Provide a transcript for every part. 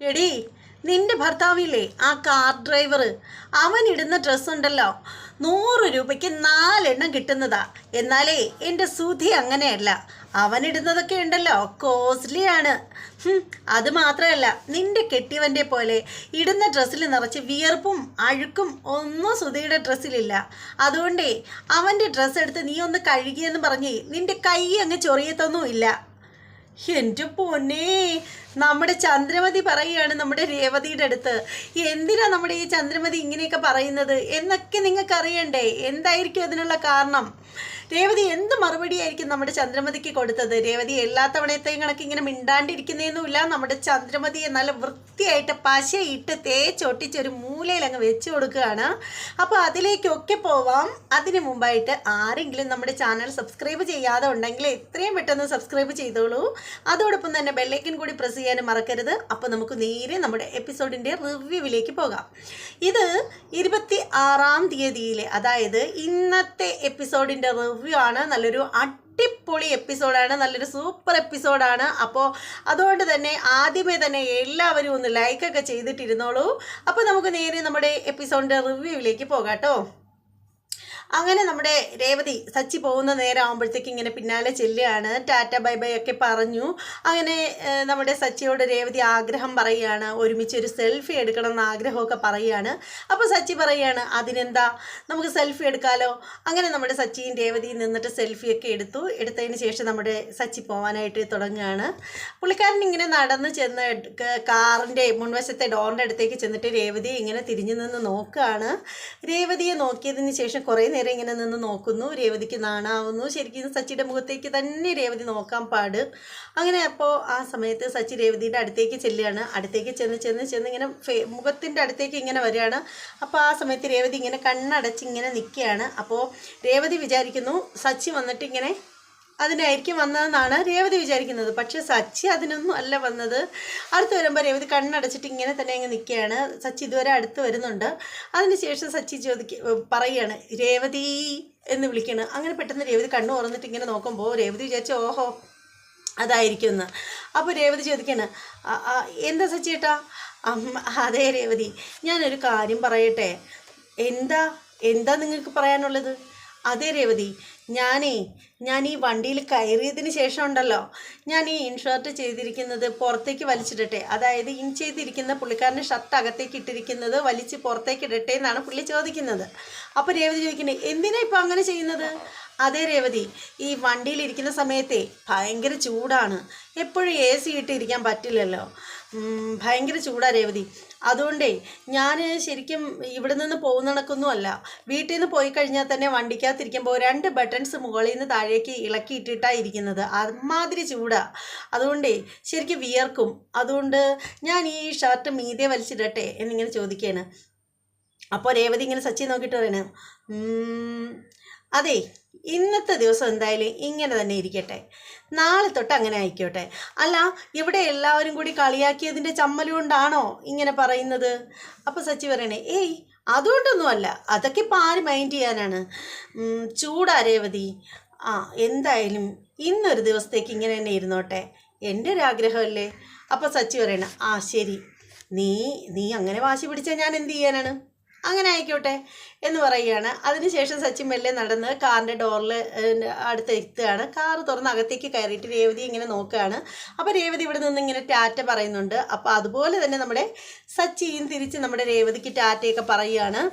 എടി, നിന്റെ ഭർത്താവില്ലേ ആ കാർ ഡ്രൈവർ, അവൻ ഇടുന്ന ഡ്രസ്സുണ്ടല്ലോ 100 രൂപയ്ക്ക് 4 കിട്ടുന്നതാ. എന്നാലേ എൻ്റെ സുധി അങ്ങനെയല്ല, അവനിടുന്നതൊക്കെ ഉണ്ടല്ലോ കോസ്റ്റ്ലിയാണ്. അത് മാത്രമല്ല, നിന്റെ കെട്ടിയവൻ്റെ പോലെ ഇടുന്ന ഡ്രസ്സിൽ നിറച്ച് വിയർപ്പും അഴുക്കും ഒന്നും സുധിയുടെ ഡ്രസ്സിലില്ല. അതുകൊണ്ടേ അവൻ്റെ ഡ്രസ്സ് എടുത്ത് നീ ഒന്ന് കഴുകിയെന്ന് പറഞ്ഞ് നിന്റെ കൈ അങ്ങ് ചൊറിയത്തൊന്നുമില്ല. എൻ്റെ പൊന്നേ, നമ്മുടെ ചന്ദ്രമതി പറയുകയാണ് നമ്മുടെ രേവതിയുടെ അടുത്ത്, എന്തിനാ നമ്മുടെ ഈ ചന്ദ്രമതി ഇങ്ങനെയൊക്കെ പറയുന്നത് എന്നൊക്കെ നിങ്ങൾക്ക് അറിയണ്ടേ? എന്തായിരിക്കും അതിനുള്ള കാരണം? രേവതി എന്ത് മറുപടിയായിരിക്കും നമ്മുടെ ചന്ദ്രമതിക്ക് കൊടുത്തത്? രേവതി എല്ലാ തവണത്തെയും കണക്ക് ഇങ്ങനെ മിണ്ടാണ്ടിരിക്കുന്നതൊന്നുമില്ല. നമ്മുടെ ചന്ദ്രമതിയെ നല്ല വൃത്തിയായിട്ട് പശയിട്ട് തേച്ചൊട്ടിച്ചൊരു മൂലയിൽ അങ്ങ് വെച്ച് കൊടുക്കുകയാണ്. അപ്പോൾ അതിലേക്കൊക്കെ പോവാം. അതിന് മുമ്പായിട്ട് ആരെങ്കിലും നമ്മുടെ ചാനൽ സബ്സ്ക്രൈബ് ചെയ്യാതെ ഉണ്ടെങ്കിൽ എത്രയും പെട്ടെന്ന് സബ്സ്ക്രൈബ് ചെയ്തോളൂ. അതോടൊപ്പം തന്നെ ബെല്ലൈക്കൻ കൂടി പ്രസ് ചെയ്യാനും മറക്കരുത്. അപ്പോൾ നമുക്ക് നേരെ നമ്മുടെ എപ്പിസോഡിൻ്റെ റിവ്യൂവിലേക്ക് പോകാം. ഇത് 26-ാം തീയതിയിലെ, അതായത് ഇന്നത്തെ എപ്പിസോഡിൻ്റെ റിവ്യൂ ആണ്. നല്ലൊരു അടിപൊളി എപ്പിസോഡാണ്, നല്ലൊരു സൂപ്പർ എപ്പിസോഡാണ്. അപ്പോൾ അതുകൊണ്ട് തന്നെ ആദ്യമേ തന്നെ എല്ലാവരും ഒന്ന് ലൈക്കൊക്കെ ചെയ്തിട്ടിരുന്നോളൂ. അപ്പോൾ നമുക്ക് നേരെ നമ്മുടെ എപ്പിസോഡിൻ്റെ റിവ്യൂവിലേക്ക് പോകാം കേട്ടോ. അങ്ങനെ നമ്മുടെ രേവതി സച്ചി പോകുന്ന നേരം ആകുമ്പോഴത്തേക്ക് ഇങ്ങനെ പിന്നാലെ ചെല്ലുകയാണ്. ടാറ്റ ബൈ ബൈ ഒക്കെ പറഞ്ഞു. അങ്ങനെ നമ്മുടെ സച്ചിയോട് രേവതി ആഗ്രഹം പറയുകയാണ്, ഒരുമിച്ചൊരു സെൽഫി എടുക്കണം എന്ന് ആഗ്രഹമൊക്കെ പറയുകയാണ്. അപ്പോൾ സച്ചി പറയുകയാണ്, അതിനെന്താ, നമുക്ക് സെൽഫി എടുക്കാമല്ലോ. അങ്ങനെ നമ്മുടെ സച്ചിയും രേവതിയും നിന്നിട്ട് സെൽഫിയൊക്കെ എടുത്തതിന് ശേഷം നമ്മുടെ സച്ചി പോകാനായിട്ട് തുടങ്ങുകയാണ്. പുള്ളിക്കാരൻ ഇങ്ങനെ നടന്ന് ചെന്ന് കാറിൻ്റെ മുൻവശത്തെ ഡോറിൻ്റെ അടുത്തേക്ക് ചെന്നിട്ട് രേവതിയെ ഇങ്ങനെ തിരിഞ്ഞു നിന്ന് നോക്കുകയാണ്. രേവതിയെ നോക്കിയതിന് ശേഷം കുറേ നേരം ഇങ്ങനെ നിന്ന് നോക്കുന്നു. രേവതിക്ക് നാണാവുന്നു. ശരിക്കും സച്ചിയുടെ മുഖത്തേക്ക് തന്നെ രേവതി നോക്കാൻ പാട്. അങ്ങനെ അപ്പോൾ ആ സമയത്ത് സച്ചി രേവതിയുടെ അടുത്തേക്ക് ചെല്ലുകയാണ്. അടുത്തേക്ക് ചെന്ന് ഇങ്ങനെ മുഖത്തിൻ്റെ അടുത്തേക്ക് ഇങ്ങനെ വരികയാണ്. അപ്പോൾ ആ സമയത്ത് രേവതി ഇങ്ങനെ കണ്ണടച്ച് ഇങ്ങനെ നിൽക്കുകയാണ്. അപ്പോൾ രേവതി വിചാരിക്കുന്നു സച്ചി വന്നിട്ട് ഇങ്ങനെ അതിനായിരിക്കും വന്നതെന്നാണ് രേവതി വിചാരിക്കുന്നത്. പക്ഷേ സച്ചി അതിനൊന്നും അല്ല വന്നത്. അടുത്ത് വരുമ്പോൾ രേവതി കണ്ണടച്ചിട്ട് ഇങ്ങനെ തന്നെ അങ്ങ് നിൽക്കുകയാണ്. സച്ചി ഇതുവരെ അടുത്ത് വരുന്നുണ്ട്. അതിനുശേഷം സച്ചി പറയുകയാണ്, രേവതി എന്ന് വിളിക്കുകയാണ്. അങ്ങനെ പെട്ടെന്ന് രേവതി കണ്ണു തുറന്നിട്ട് ഇങ്ങനെ നോക്കുമ്പോൾ രേവതി വിചാരിച്ചു ഓഹോ അതായിരിക്കും എന്ന്. അപ്പോൾ രേവതി ചോദിക്കുകയാണ്, എന്താ സച്ചി ഏട്ടാ? അതെ രേവതി, ഞാനൊരു കാര്യം പറയട്ടെ. എന്താ നിങ്ങൾക്ക് പറയാനുള്ളത്? അതെ രേവതി, ഞാൻ ഈ വണ്ടിയിൽ കയറിയതിന് ശേഷം ഉണ്ടല്ലോ, ഞാൻ ഈ ഇൻഷർട്ട് ചെയ്തിരിക്കുന്നത് പുറത്തേക്ക് വലിച്ചിടട്ടെ, അതായത് ഇൻ ചെയ്തിരിക്കുന്ന പുള്ളിക്കാരൻ്റെ ഷർട്ട് അകത്തേക്ക് ഇട്ടിരിക്കുന്നത് വലിച്ച് പുറത്തേക്ക് ഇടട്ടെ എന്നാണ് പുള്ളി ചോദിക്കുന്നത്. അപ്പോൾ രേവതി ചോദിക്കുന്നത്, എന്തിനാ ഇപ്പോൾ അങ്ങനെ ചെയ്യുന്നത്? അതേ രേവതി, ഈ വണ്ടിയിലിരിക്കുന്ന സമയത്തെ ഭയങ്കര ചൂടാണ്, എപ്പോഴും AC ഇട്ടിരിക്കാൻ പറ്റില്ലല്ലോ, ഭയങ്കര ചൂടാണ് രേവതി. അതുകൊണ്ടേ ഞാൻ ശരിക്കും ഇവിടെ നിന്ന് പോകുന്ന കണക്കൊന്നുമല്ല, വീട്ടിൽ നിന്ന് പോയി കഴിഞ്ഞാൽ തന്നെ വണ്ടിക്കകത്തിരിക്കുമ്പോൾ 2 ബട്ടൺസ് മുകളിൽ നിന്ന് താഴേക്ക് ഇളക്കിയിട്ടിട്ടാണ് ഇരിക്കുന്നത്, അമ്മാതിരി ചൂടാണ്. അതുകൊണ്ടേ ശരിക്കും വിയർക്കും. അതുകൊണ്ട് ഞാൻ ഈ ഷർട്ട് മീതെ വലിച്ചിടട്ടെ എന്നിങ്ങനെ ചോദിക്കുകയാണ്. അപ്പോൾ രേവതി ഇങ്ങനെ സച്ചി നോക്കിയിട്ട് പറയണേ, അതെ, ഇന്നത്തെ ദിവസം എന്തായാലും ഇങ്ങനെ തന്നെ ഇരിക്കട്ടെ, നാളെ തൊട്ട് അങ്ങനെ ആയിക്കോട്ടെ. അല്ല, ഇവിടെ എല്ലാവരും കൂടി കളിയാക്കിയതിൻ്റെ ചമ്മൽ കൊണ്ടാണോ ഇങ്ങനെ പറയുന്നത്? അപ്പോൾ സച്ചി പറയണേ, ഏയ് അതുകൊണ്ടൊന്നുമല്ല, അതൊക്കെ ഇപ്പോൾ ആര് മൈൻഡ് ചെയ്യാനാണ്, ചൂടാ രേവതി. എന്തായാലും ഇന്നൊരു ദിവസത്തേക്ക് ഇങ്ങനെ തന്നെ ഇരുന്നോട്ടെ, എൻ്റെ ഒരു ആഗ്രഹമല്ലേ. അപ്പോൾ സച്ചി പറയണേ, ശരി, നീ അങ്ങനെ വാശി പിടിച്ചാൽ ഞാൻ എന്ത് ചെയ്യാനാണ്, അങ്ങനെ ആയിക്കോട്ടെ എന്ന് പറയുകയാണ്. അതിനുശേഷം സച്ചി മെല്ലെ നടന്ന് കാറിൻ്റെ ഡോറിൽ അടുത്ത് എത്തുകയാണ്. കാറ് തുറന്ന് അകത്തേക്ക് കയറിയിട്ട് രേവതി ഇങ്ങനെ നോക്കുകയാണ്. അപ്പോൾ രേവതി ഇവിടെ നിന്ന് ഇങ്ങനെ ടാറ്റ പറയുന്നുണ്ട്. അപ്പോൾ അതുപോലെ തന്നെ നമ്മുടെ സച്ചിയും തിരിച്ച് നമ്മുടെ രേവതിക്ക് ടാറ്റയൊക്കെ പറയുകയാണ്.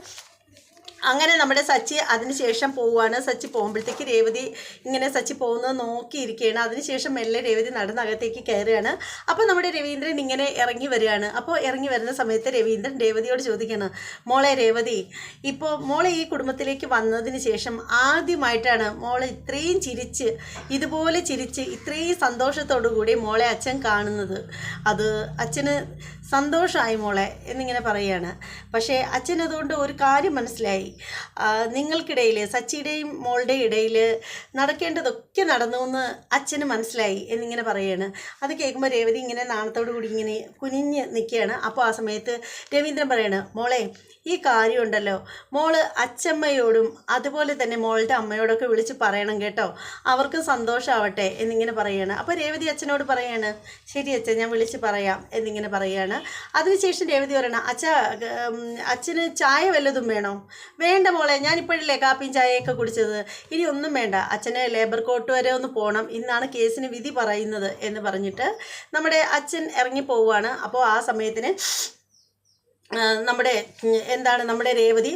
അങ്ങനെ നമ്മുടെ സച്ചി അതിനുശേഷം പോവുകയാണ്. സച്ചി പോകുമ്പോഴത്തേക്ക് രേവതി ഇങ്ങനെ സച്ചി പോകുന്നത് നോക്കിയിരിക്കുകയാണ്. അതിനുശേഷം മെല്ലെ രേവതി നടന്നകത്തേക്ക് കയറുകയാണ്. അപ്പോൾ നമ്മുടെ രവീന്ദ്രൻ ഇങ്ങനെ ഇറങ്ങി വരികയാണ്. അപ്പോൾ ഇറങ്ങി വരുന്ന സമയത്ത് രവീന്ദ്രൻ രേവതിയോട് ചോദിക്കുകയാണ്, മോളെ രേവതി, ഇപ്പോൾ മോളെ ഈ കുടുംബത്തിലേക്ക് വന്നതിന് ശേഷം ആദ്യമായിട്ടാണ് മോളെ ഇത്രയും ഇതുപോലെ ചിരിച്ച് ഇത്രയും സന്തോഷത്തോടു കൂടി മോളെ അച്ഛൻ കാണുന്നത്. അത് അച്ഛന് സന്തോഷമായി മോളെ എന്നിങ്ങനെ പറയുകയാണ്. പക്ഷേ അച്ഛനതുകൊണ്ട് ഒരു കാര്യം മനസ്സിലായി, നിങ്ങൾക്കിടയിൽ സച്ചിയുടെയും മോളുടെയും ഇടയിൽ നടക്കേണ്ടതൊക്കെ നടന്നു എന്ന് അച്ഛന് മനസ്സിലായി എന്നിങ്ങനെ പറയുകയാണ്. അത് കേൾക്കുമ്പോൾ രേവതി ഇങ്ങനെ നാണത്തോടു കൂടി ഇങ്ങനെ കുനിഞ്ഞ് നിൽക്കുകയാണ്. അപ്പോൾ ആ സമയത്ത് രവീന്ദ്രൻ പറയാണ്, മോളെ ഈ കാര്യമുണ്ടല്ലോ മോള് അച്ഛമ്മയോടും അതുപോലെ തന്നെ മോളുടെ അമ്മയോടൊക്കെ വിളിച്ച് പറയണം കേട്ടോ, അവർക്ക് സന്തോഷമാവട്ടെ എന്നിങ്ങനെ പറയുകയാണ്. അപ്പോൾ രേവതി അച്ഛനോട് പറയാണ്, ശരി അച്ഛൻ ഞാൻ വിളിച്ച് പറയാം എന്നിങ്ങനെ പറയുകയാണ്. അതിനുശേഷം രേവതി പറയണം, അച്ഛന് ചായ വല്ലതും വേണോ? വേണ്ട മോളെ, ഞാനിപ്പോഴല്ലേ കാപ്പിയും ചായയൊക്കെ കുടിച്ചത്, ഇനി ഒന്നും വേണ്ട, അച്ഛന് ലേബർ കോർട്ട് വരെ ഒന്ന് പോകണം, ഇന്നാണ് കേസിന് വിധി പറയുന്നത് എന്ന് പറഞ്ഞിട്ട് നമ്മുടെ അച്ഛൻ ഇറങ്ങി പോവുകയാണ്. അപ്പോൾ ആ സമയത്തിന് നമ്മുടെ രേവതി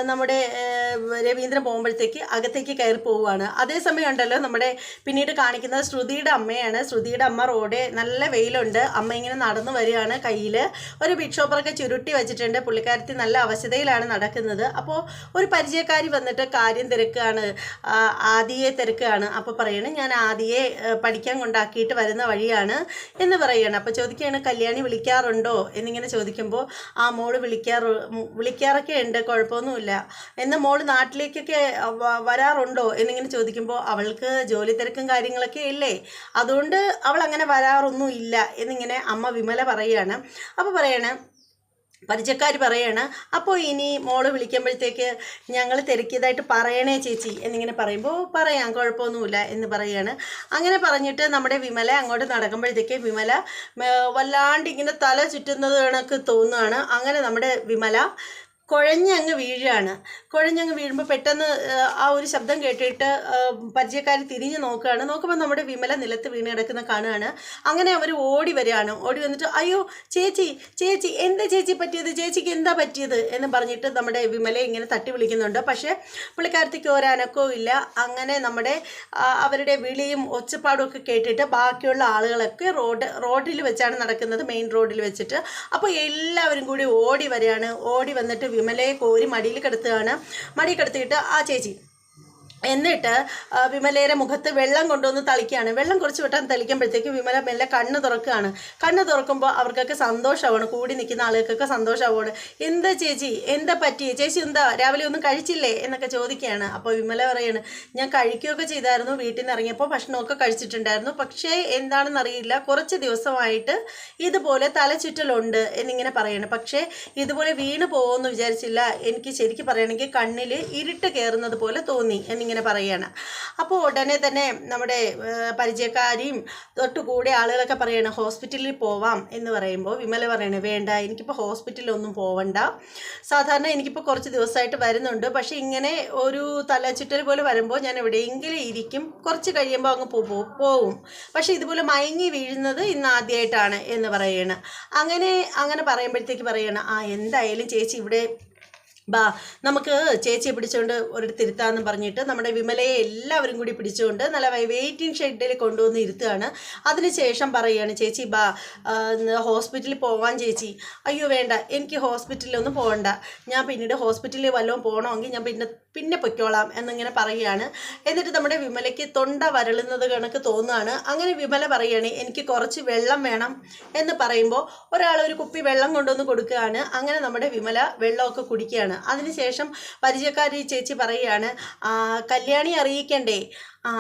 നമ്മുടെ രവീന്ദ്രൻ പോകുമ്പോഴത്തേക്ക് അകത്തേക്ക് കയറി പോവുകയാണ്. അതേസമയം ഉണ്ടല്ലോ നമ്മുടെ പിന്നീട് കാണിക്കുന്നത് ശ്രുതിയുടെ അമ്മയാണ്. ശ്രുതിയുടെ അമ്മ റോഡ് നല്ല വെയിലുണ്ട്, അമ്മ ഇങ്ങനെ നടന്നു വരികയാണ്, കയ്യിൽ ഒരു ബിഗ് ഷോപ്പറൊക്കെ ചുരുട്ടി വെച്ചിട്ടുണ്ട്, പുള്ളിക്കാരത്തി നല്ല അവശതയിലാണ് നടക്കുന്നത്. അപ്പോൾ ഒരു പരിചയക്കാരി വന്നിട്ട് കാര്യം തിരക്കുകയാണ്, ആദിയെ തിരക്കുകയാണ്. അപ്പോൾ പറയണ്, ഞാൻ ആദിയെ പഠിക്കാൻ കൊണ്ടാക്കിയിട്ട് വരുന്ന വഴിയാണ് എന്ന് പറയുകയാണ്. അപ്പോൾ ചോദിക്കുകയാണ്, കല്യാണി വിളിക്കാറുണ്ടോ എന്നിങ്ങനെ ചോദിക്കുമ്പോൾ ആ മോള് വിളിക്കാറൊക്കെ ഉണ്ട്, കുഴപ്പമൊന്നുമില്ല, എന്നാൽ മോള് നാട്ടിലേക്കൊക്കെ വരാറുണ്ടോ എന്നിങ്ങനെ ചോദിക്കുമ്പോൾ അവൾക്ക് ജോലി തിരക്കും കാര്യങ്ങളൊക്കെ ഇല്ലേ, അതുകൊണ്ട് അവൾ അങ്ങനെ വരാറൊന്നും ഇല്ല എന്നിങ്ങനെ അമ്മ വിമല പറയുകയാണ്. അപ്പോൾ പരിചയക്കാർ പറയാണ്, അപ്പോൾ ഇനി മോള് വിളിക്കുമ്പോഴത്തേക്ക് ഞങ്ങൾ തിരക്കിയതായിട്ട് പറയണേ ചേച്ചി എന്നിങ്ങനെ പറയുമ്പോൾ പറയാം കുഴപ്പമൊന്നുമില്ല എന്ന് പറയുകയാണ്. അങ്ങനെ പറഞ്ഞിട്ട് നമ്മുടെ വിമല അങ്ങോട്ട് നടക്കുമ്പോഴത്തേക്ക് വിമല വല്ലാണ്ട് ഇങ്ങനെ തല ചുറ്റുന്നത് കണക്ക് തോന്നുകയാണ്. അങ്ങനെ നമ്മുടെ വിമല കുഴഞ്ഞങ്ങ് വീഴുമ്പോൾ പെട്ടെന്ന് ആ ഒരു ശബ്ദം കേട്ടിട്ട് പരിചയക്കാർ തിരിഞ്ഞ് നോക്കുമ്പോൾ നമ്മുടെ വിമല നിലത്ത് വീണ് കിടക്കുന്ന കാണുകയാണ്. അങ്ങനെ അവർ ഓടി വന്നിട്ട് അയ്യോ ചേച്ചി എന്താ ചേച്ചി പറ്റിയത്, ചേച്ചിക്ക് എന്താ പറ്റിയത് എന്ന് പറഞ്ഞിട്ട് നമ്മുടെ വിമലയെ ഇങ്ങനെ തട്ടി വിളിക്കുന്നുണ്ട്. പക്ഷേ പുള്ളിക്കാരത്തേക്ക് ഒരനക്കവും ഇല്ല. അങ്ങനെ നമ്മുടെ അവരുടെ വിളിയും ഒച്ചപ്പാടും ഒക്കെ കേട്ടിട്ട് ബാക്കിയുള്ള ആളുകളൊക്കെ റോഡിൽ വെച്ചാണ് നടക്കുന്നത്, മെയിൻ റോഡിൽ വെച്ചിട്ട്. അപ്പോൾ എല്ലാവരും കൂടി ഓടി വന്നിട്ട് വിമലയെ കോരി മടിയിൽ കിടത്തിയിട്ട് ആ ചേച്ചി എന്നിട്ട് വിമലയുടെ മുഖത്ത് വെള്ളം കൊണ്ടുവന്ന് തളിക്കുകയാണ്. വെള്ളം കുറച്ച് വിട്ടാൻ തളിക്കുമ്പോഴത്തേക്ക് വിമല മെല്ലെ കണ്ണ് തുറക്കുമ്പോൾ അവർക്കൊക്കെ സന്തോഷമാണ്, കൂടി നിൽക്കുന്ന ആളുകൾക്കൊക്കെ സന്തോഷമാണ്. എന്താ ചേച്ചി, എന്താ പറ്റി, ചേച്ചി എന്താ രാവിലെ ഒന്നും കഴിച്ചില്ലേ എന്നൊക്കെ ചോദിക്കുകയാണ്. അപ്പോൾ വിമല പറയാണ്, ഞാൻ കഴിക്കുകയൊക്കെ ചെയ്തായിരുന്നു, വീട്ടിൽ നിന്ന് ഇറങ്ങിയപ്പോൾ ഭക്ഷണമൊക്കെ കഴിച്ചിട്ടുണ്ടായിരുന്നു, പക്ഷേ എന്താണെന്നറിയില്ല, കുറച്ച് ദിവസമായിട്ട് ഇതുപോലെ തലചുറ്റലുണ്ട് എന്നിങ്ങനെ പറയാണ്. പക്ഷേ ഇതുപോലെ വീണ് പോകുമെന്ന് വിചാരിച്ചില്ല, എനിക്ക് ശരിക്കും പറയുകയാണെങ്കിൽ കണ്ണിൽ ഇരുട്ട് കയറുന്നത് പോലെ തോന്നി എന്നിങ്ങനെ പറയുകയാണ്. അപ്പോൾ ഉടനെ തന്നെ നമ്മുടെ പരിചയക്കാരിയും തൊട്ടുകൂടെ ആളുകളൊക്കെ പറയണം ഹോസ്പിറ്റലിൽ പോവാം എന്ന് പറയുമ്പോൾ വിമല പറയണേ, വേണ്ട, എനിക്കിപ്പോൾ ഹോസ്പിറ്റലിലൊന്നും പോവണ്ട, സാധാരണ എനിക്കിപ്പോൾ കുറച്ച് ദിവസമായിട്ട് വരുന്നുണ്ട്, പക്ഷേ ഇങ്ങനെ ഒരു തലചുറ്റൽ പോലെ വരുമ്പോൾ ഞാൻ എവിടെയെങ്കിലും ഇരിക്കും, കുറച്ച് കഴിയുമ്പോൾ അങ്ങ് പോവും, പക്ഷേ ഇതുപോലെ മയങ്ങി വീഴുന്നത് ഇന്ന് ആദ്യമായിട്ടാണ് എന്ന് പറയണം. അങ്ങനെ പറയുമ്പോഴത്തേക്ക് പറയണം, എന്തായാലും ചേച്ചി ഇവിടെ നമുക്ക് ചേച്ചിയെ പിടിച്ചുകൊണ്ട് ഒരിടത്ത് ഇരുത്താമെന്ന് പറഞ്ഞിട്ട് നമ്മുടെ വിമലയെ എല്ലാവരും കൂടി പിടിച്ചുകൊണ്ട് നല്ല വെയിറ്റിംഗ് ഷെഡിൽ കൊണ്ടുവന്ന് ഇരുത്തുകയാണ്. അതിനുശേഷം പറയുകയാണ്, ചേച്ചി ഹോസ്പിറ്റലിൽ പോവാൻ ചേച്ചി. അയ്യോ വേണ്ട, എനിക്ക് ഹോസ്പിറ്റലിലൊന്നും പോകണ്ട, ഞാൻ പിന്നീട് ഹോസ്പിറ്റലിൽ വല്ലതും പോകണമെങ്കിൽ ഞാൻ പിന്നെ പൊയ്ക്കോളാം എന്നിങ്ങനെ പറയുകയാണ്. എന്നിട്ട് നമ്മുടെ വിമലയ്ക്ക് തൊണ്ട വരളുന്നത് കണക്ക് തോന്നുകയാണ്. അങ്ങനെ വിമല പറയുകയാണ്, എനിക്ക് കുറച്ച് വെള്ളം വേണം എന്ന് പറയുമ്പോൾ ഒരാൾ ഒരു കുപ്പി വെള്ളം കൊണ്ടുവന്ന് കൊടുക്കുകയാണ്. അങ്ങനെ നമ്മുടെ വിമല വെള്ളമൊക്കെ കുടിക്കുകയാണ്. അതിനുശേഷം പരിചയക്കാരി ചേച്ചി പറയുകയാണ്, കല്യാണി അറിയിക്കണ്ടേ,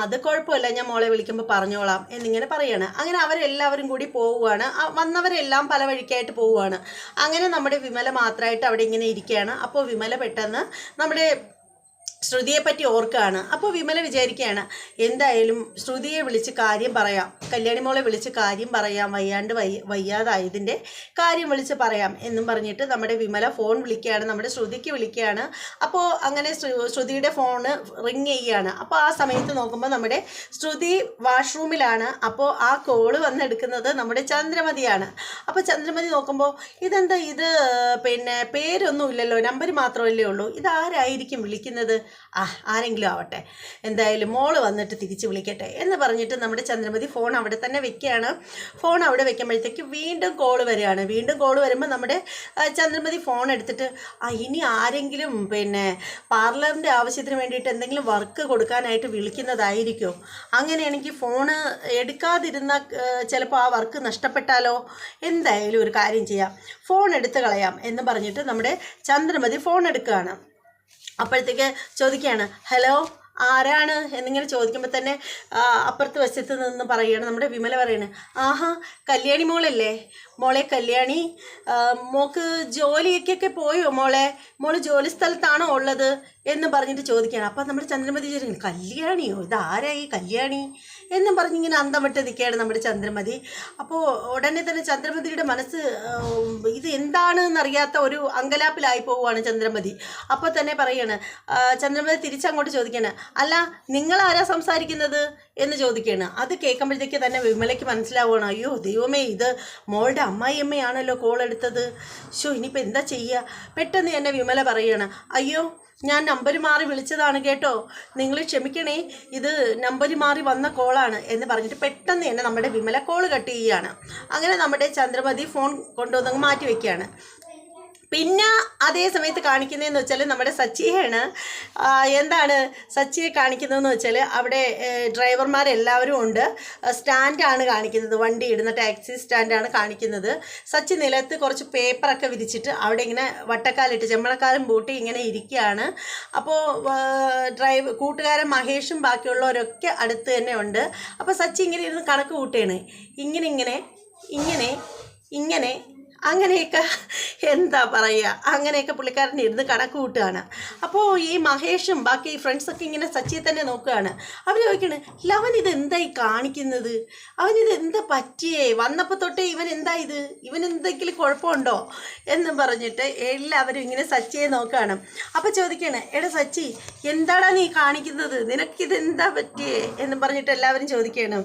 അത് കുഴപ്പമില്ല, ഞാൻ മോളെ വിളിക്കുമ്പോൾ പറഞ്ഞോളാം എന്നിങ്ങനെ പറയാണ്. അങ്ങനെ അവരെല്ലാവരും കൂടി പോവുകയാണ്, വന്നവരെല്ലാം പല വഴിക്കായിട്ട് പോവുകയാണ്. അങ്ങനെ നമ്മുടെ വിമല മാത്രമായിട്ട് അവിടെ ഇങ്ങനെ ഇരിക്കുകയാണ്. അപ്പോൾ വിമല പെട്ടെന്ന് നമ്മുടെ ശ്രുതിയെ പറ്റി ഓർക്കുകയാണ്. അപ്പോൾ വിമല വിചാരിക്കുകയാണ്, എന്തായാലും ശ്രുതിയെ വിളിച്ച് കാര്യം പറയാം, കല്യാണി മോളെ വിളിച്ച് കാര്യം പറയാം, വയ്യാതായതിൻ്റെ കാര്യം വിളിച്ച് പറയാം എന്നും പറഞ്ഞിട്ട് നമ്മുടെ വിമല ഫോൺ വിളിക്കുകയാണ്, നമ്മുടെ ശ്രുതിക്ക് വിളിക്കുകയാണ്. അപ്പോൾ അങ്ങനെ ശ്രുതിയുടെ ഫോണ് റിങ് ചെയ്യുകയാണ്. അപ്പോൾ ആ സമയത്ത് നോക്കുമ്പോൾ നമ്മുടെ ശ്രുതി വാഷ്റൂമിലാണ്. അപ്പോൾ ആ കോള് വന്നെടുക്കുന്നത് നമ്മുടെ ചന്ദ്രമതിയാണ്. അപ്പോൾ ചന്ദ്രമതി നോക്കുമ്പോൾ ഇതെന്താ ഇത്, പേരൊന്നും ഇല്ലല്ലോ, നമ്പർ മാത്രമല്ലേ ഉള്ളൂ, ഇതാരായിരിക്കും വിളിക്കുന്നത്, ആരെങ്കിലും ആവട്ടെ, എന്തായാലും മോള് വന്നിട്ട് തിരിച്ച് വിളിക്കട്ടെ എന്ന് പറഞ്ഞിട്ട് നമ്മുടെ ചന്ദ്രമതി ഫോൺ അവിടെ തന്നെ വെക്കുകയാണ്. ഫോൺ അവിടെ വെക്കുമ്പോഴത്തേക്ക് വീണ്ടും കോള് വരികയാണ്. വീണ്ടും കോള് വരുമ്പോൾ നമ്മുടെ ചന്ദ്രമതി ഫോൺ എടുത്തിട്ട് ഇനി ആരെങ്കിലും പാർലറിൻ്റെ ആവശ്യത്തിന് വേണ്ടിയിട്ട് എന്തെങ്കിലും വർക്ക് കൊടുക്കാനായിട്ട് വിളിക്കുന്നതായിരിക്കും, അങ്ങനെയാണെങ്കിൽ ഫോണ് എടുക്കാതിരുന്ന ചിലപ്പോൾ ആ വർക്ക് നഷ്ടപ്പെട്ടാലോ, എന്തായാലും ഒരു കാര്യം ചെയ്യാം, ഫോൺ എടുത്ത് കളയാം എന്ന് പറഞ്ഞിട്ട് നമ്മുടെ ചന്ദ്രമതി ഫോൺ എടുക്കുകയാണ്. അപ്പോഴത്തേക്ക് ചോദിക്കുകയാണ്, ഹലോ ആരാണ് എന്നിങ്ങനെ ചോദിക്കുമ്പോൾ തന്നെ അപ്പുറത്ത് വശത്ത് നിന്ന് പറയുകയാണ്, നമ്മുടെ വിമല പറയണേ, ആഹാ കല്യാണി മോളല്ലേ, മോളെ കല്യാണി, മോൾക്ക് ജോലിക്കൊക്കെ പോയോ മോള് ജോലി സ്ഥലത്താണോ ഉള്ളത് എന്ന് പറഞ്ഞിട്ട് ചോദിക്കുകയാണ്. അപ്പം നമ്മുടെ ചന്ദ്രമതി ചോദിക്കും, കല്യാണിയോ, ഇതാരായി കല്യാണി എന്നും പറഞ്ഞിങ്ങനെ അന്തം വിട്ട് നിൽക്കുകയാണ് നമ്മുടെ ചന്ദ്രമതി. അപ്പോൾ ഉടനെ തന്നെ ചന്ദ്രമതിയുടെ മനസ്സ് ഇത് എന്താണെന്നറിയാത്ത ഒരു അങ്കലാപ്പിലായി പോവുകയാണ് ചന്ദ്രമതി. അപ്പോൾ തന്നെ പറയാണ്, ചന്ദ്രമതി തിരിച്ചങ്ങോട്ട് ചോദിക്കുകയാണ്, അല്ല നിങ്ങളാരാ സംസാരിക്കുന്നത് എന്ന് ചോദിക്കുകയാണ്. അത് കേൾക്കുമ്പോഴത്തേക്ക് തന്നെ വിമലയ്ക്ക് മനസ്സിലാവുകയാണ്, അയ്യോ ദൈവമേ, ഇത് മോളുടെ അമ്മായിയമ്മയാണല്ലോ കോൾ എടുത്തത്. ഇനിയിപ്പോൾ എന്താ ചെയ്യുക? പെട്ടെന്ന് തന്നെ വിമല പറയുകയാണ്, അയ്യോ ഞാൻ നമ്പർ മാറി വിളിച്ചതാണ് കേട്ടോ, നിങ്ങൾ ക്ഷമിക്കണേ, ഇത് നമ്പർ മാറി വന്ന കോളാണ് എന്ന് പറഞ്ഞിട്ട് പെട്ടെന്ന് തന്നെ നമ്മുടെ വിമല കോൾ കട്ട് ചെയ്യുകയാണ്. അങ്ങനെ നമ്മുടെ ചന്ദ്രമതി ഫോൺ കൊണ്ടുവന്നങ്ങ് മാറ്റി വയ്ക്കുകയാണ്. പിന്നെ അതേ സമയത്ത് കാണിക്കുന്നതെന്ന് വെച്ചാൽ നമ്മുടെ സച്ചിയാണ്. എന്താണ് സച്ചിയെ കാണിക്കുന്നതെന്ന് വെച്ചാൽ അവിടെ ഡ്രൈവർമാരെല്ലാവരും ഉണ്ട്. സ്റ്റാൻഡാണ് കാണിക്കുന്നത്, വണ്ടി ഇടുന്ന ടാക്സി സ്റ്റാൻഡാണ് കാണിക്കുന്നത്. സച്ചി നിലത്ത് കുറച്ച് പേപ്പറൊക്കെ വിരിച്ചിട്ട് അവിടെ ഇങ്ങനെ വട്ടക്കാലിട്ട് ചെമ്മണക്കാലം പൂട്ടി ഇങ്ങനെ ഇരിക്കുകയാണ്. അപ്പോൾ കൂട്ടുകാരൻ മഹേഷും ബാക്കിയുള്ളവരൊക്കെ അടുത്ത് തന്നെ ഉണ്ട്. അപ്പോൾ സച്ചി ഇങ്ങനെ ഇരുന്ന് കണക്ക് കൂട്ടുകയാണ്, ഇങ്ങനെ അങ്ങനെയൊക്കെ എന്താ പറയുക, അങ്ങനെയൊക്കെ പുള്ളിക്കാരൻ ഇരുന്ന് കണക്ക് കൂട്ടുകയാണ്. അപ്പോൾ ഈ മഹേഷും ബാക്കി ഫ്രണ്ട്സൊക്കെ ഇങ്ങനെ സച്ചിയെ തന്നെ നോക്കുകയാണ്. അവർ ചോദിക്കണേ, അവൻ ഇത് എന്തായി കാണിക്കുന്നത്, അവനിത് എന്താ പറ്റിയേ, വന്നപ്പോൾ തൊട്ടേ ഇവൻ എന്താ ഇത്, ഇവൻ എന്തെങ്കിലും കുഴപ്പമുണ്ടോ എന്ന് പറഞ്ഞിട്ട് എല്ലാവരും ഇങ്ങനെ സച്ചിയെ നോക്കുകയാണ്. അപ്പോൾ ചോദിക്കുകയാണ്, എടാ സച്ചി എന്താടാ നീ കാണിക്കുന്നത്, നിനക്കിതെന്താ പറ്റിയേ എന്ന് പറഞ്ഞിട്ട് എല്ലാവരും ചോദിക്കുകയാണ്.